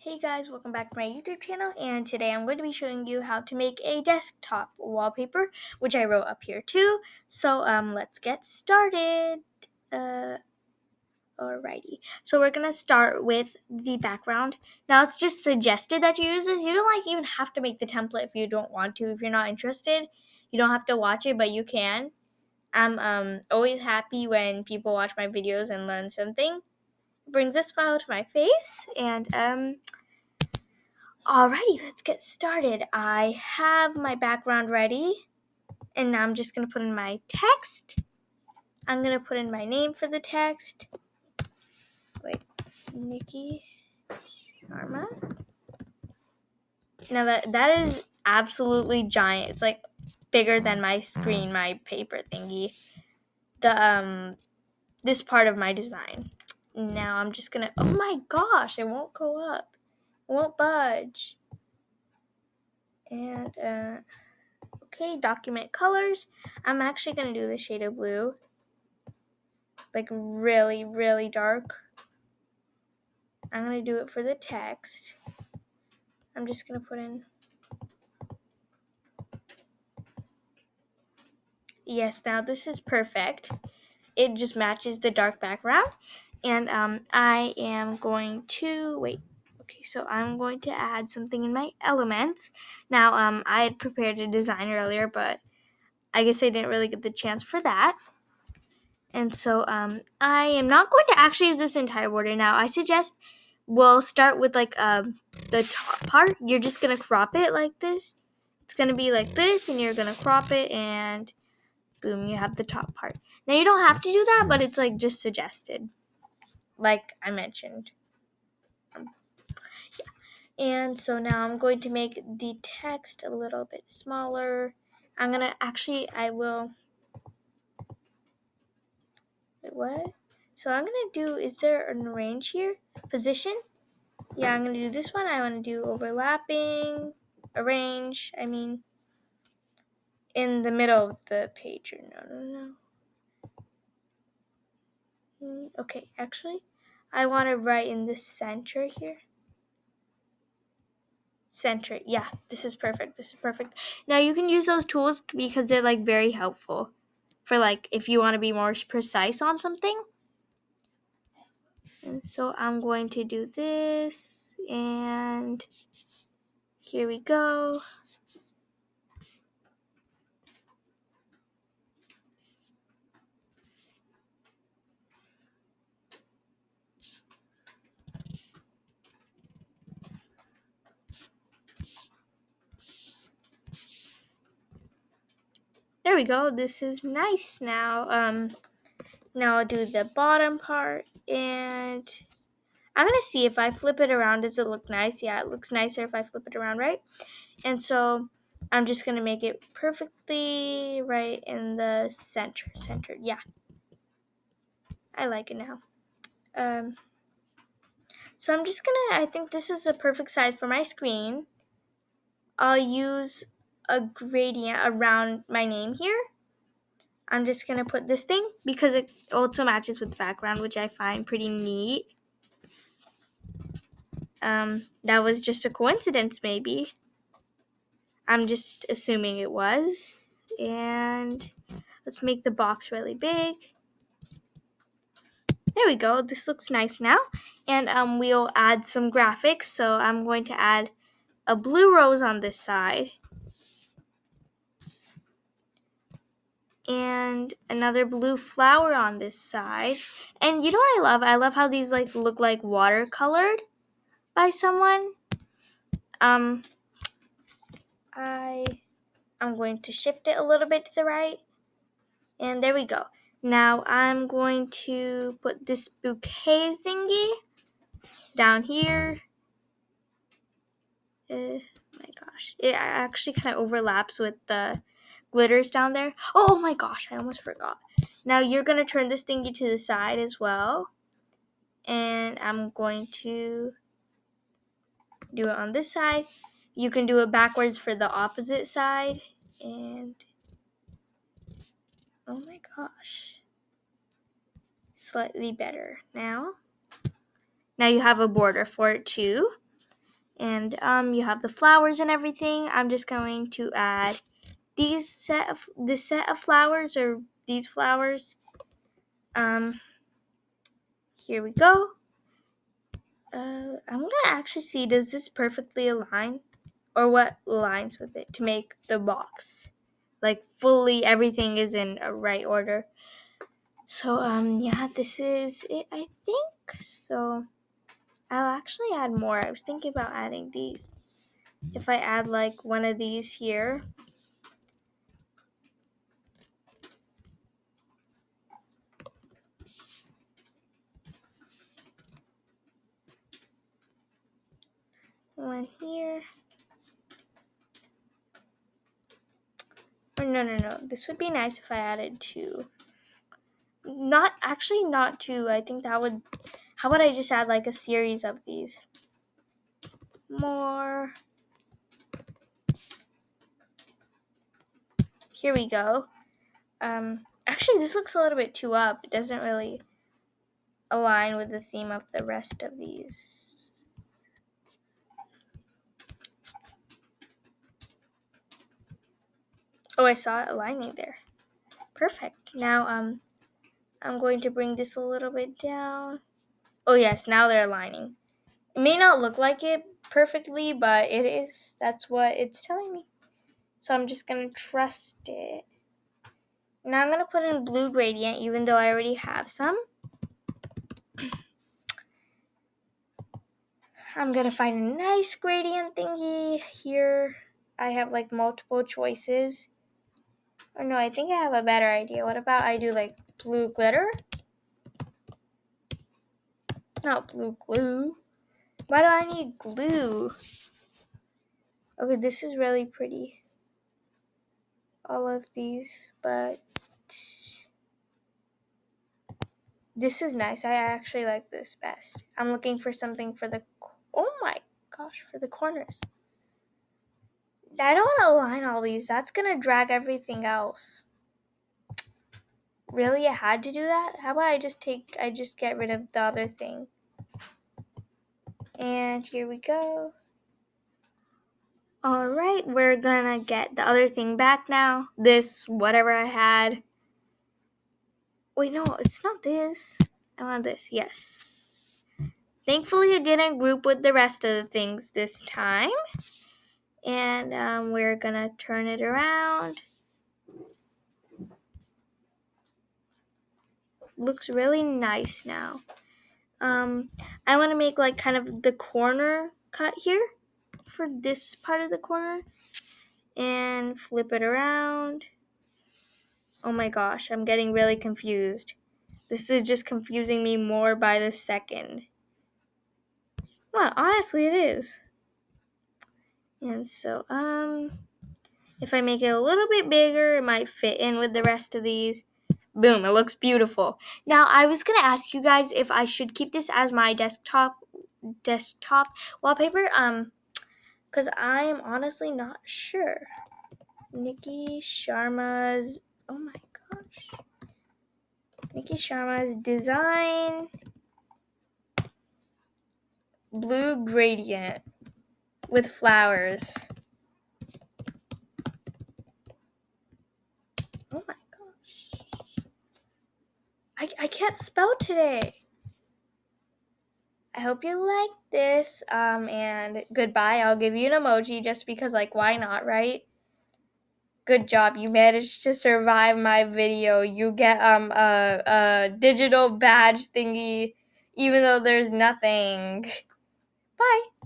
Hey guys, welcome back to my YouTube channel, and today I'm going to be showing you how to make a desktop wallpaper, which I wrote up here too. So let's get started. Alrighty, so we're gonna start with the background. Now it's just suggested that you use this. You don't even have to make the template if you don't want to. If you're not interested, you don't have to watch it, but you can. I'm always happy when people watch my videos and learn something. It brings a smile to my face, and alrighty, let's get started. I have my background ready, and now I'm just going to put in my text. I'm going to put in my name for the text. Wait, Nikki Sharma. Now that is absolutely giant. It's like bigger than my screen, my paper thingy. This part of my design. Now I'm just going to, oh my gosh, it won't go up. It won't budge. And, okay, document colors. I'm actually going to do the shade of blue. Like really, really dark. I'm going to do it for the text. I'm just going to put in. Yes, now this is perfect. It just matches the dark background. And I am going to, wait. Okay, so I'm going to add something in my elements. Now, I had prepared a design earlier, but I guess I didn't really get the chance for that. And so I am not going to actually use this entire border now. I suggest we'll start with like the top part. You're just going to crop it like this. It's going to be like this, and you're going to crop it, and boom, you have the top part. Now, you don't have to do that, but it's like just suggested, like I mentioned. And so now I'm going to make the text a little bit smaller. I'm going to I will. Wait, what? So I'm going to do, is there an arrange here? Position? Yeah, I'm going to do this one. I want to do overlapping, arrange, in the middle of the page. No. Okay, actually, I want to write in the center here. Center. Yeah, this is perfect. Now you can use those tools because they're like very helpful for like if you want to be more precise on something. And so I'm going to do this, and here we go. There we go. This is nice now. Now I'll do the bottom part, and I'm going to see if I flip it around, does it look nice? Yeah, it looks nicer if I flip it around, right? And so I'm just going to make it perfectly right in the center. Yeah, I like it now. So I'm just going to, I think this is a perfect size for my screen. I'll use a gradient around my name here. I'm just going to put this thing because it also matches with the background, which I find pretty neat. That was just a coincidence, maybe. I'm just assuming it was. And let's make the box really big. There we go. This looks nice now. And we'll add some graphics. So I'm going to add a blue rose on this side. And another blue flower on this side. And you know what I love? I love how these like look like watercolored by someone. I'm going to shift it a little bit to the right. And there we go. Now I'm going to put this bouquet thingy down here. My gosh. It actually kind of overlaps with the glitters down there. Oh my gosh, I almost forgot. Now you're going to turn this thingy to the side as well. And I'm going to do it on this side. You can do it backwards for the opposite side. And oh my gosh. Slightly better now. Now you have a border for it too. And you have the flowers and everything. I'm just going to add this set of flowers, or these flowers. Here we go. I'm gonna actually see, does this perfectly align, or what aligns with it to make the box like fully everything is in a right order. So yeah, this is it, I think. So I'll actually add more. I was thinking about adding these. If I add like one of these here. One here. Or no. This would be nice if I added two. Not two. I think that would. How about I just add like a series of these? More. Here we go. Actually, this looks a little bit too up. It doesn't really align with the theme of the rest of these. Oh, I saw it aligning there. Perfect. Now, I'm going to bring this a little bit down. Oh yes, now they're aligning. It may not look like it perfectly, but it is. That's what it's telling me. So I'm just going to trust it. Now I'm going to put in blue gradient, even though I already have some. I'm going to find a nice gradient thingy here. I have like multiple choices. Or no, I think I have a better idea. What about I do like blue glitter? Not blue glue. Why do I need glue? Okay, this is really pretty. All of these, but this is nice. I actually like this best. I'm looking for something for the, oh my gosh, for the corners. I don't want to align all these. That's going to drag everything else. Really? I had to do that? How about I just get rid of the other thing. And here we go. All right, we're gonna get the other thing back now. This, whatever I had. Wait, no, it's not this. I want this, yes. Thankfully, it didn't group with the rest of the things this time. And we're gonna turn it around. Looks really nice now. I want to make like kind of the corner cut here for this part of the corner. And flip it around. Oh my gosh, I'm getting really confused. This is just confusing me more by the second. Well, honestly, it is. And so, if I make it a little bit bigger, it might fit in with the rest of these. Boom, it looks beautiful. Now, I was going to ask you guys if I should keep this as my desktop wallpaper, because I'm honestly not sure. Nikki Sharma's, oh my gosh. Nikki Sharma's design blue gradient with flowers. Oh my gosh. I can't spell today. I hope you like this. And goodbye. I'll give you an emoji just because, like, why not, right? Good job. You managed to survive my video. You get a digital badge thingy even though there's nothing. Bye.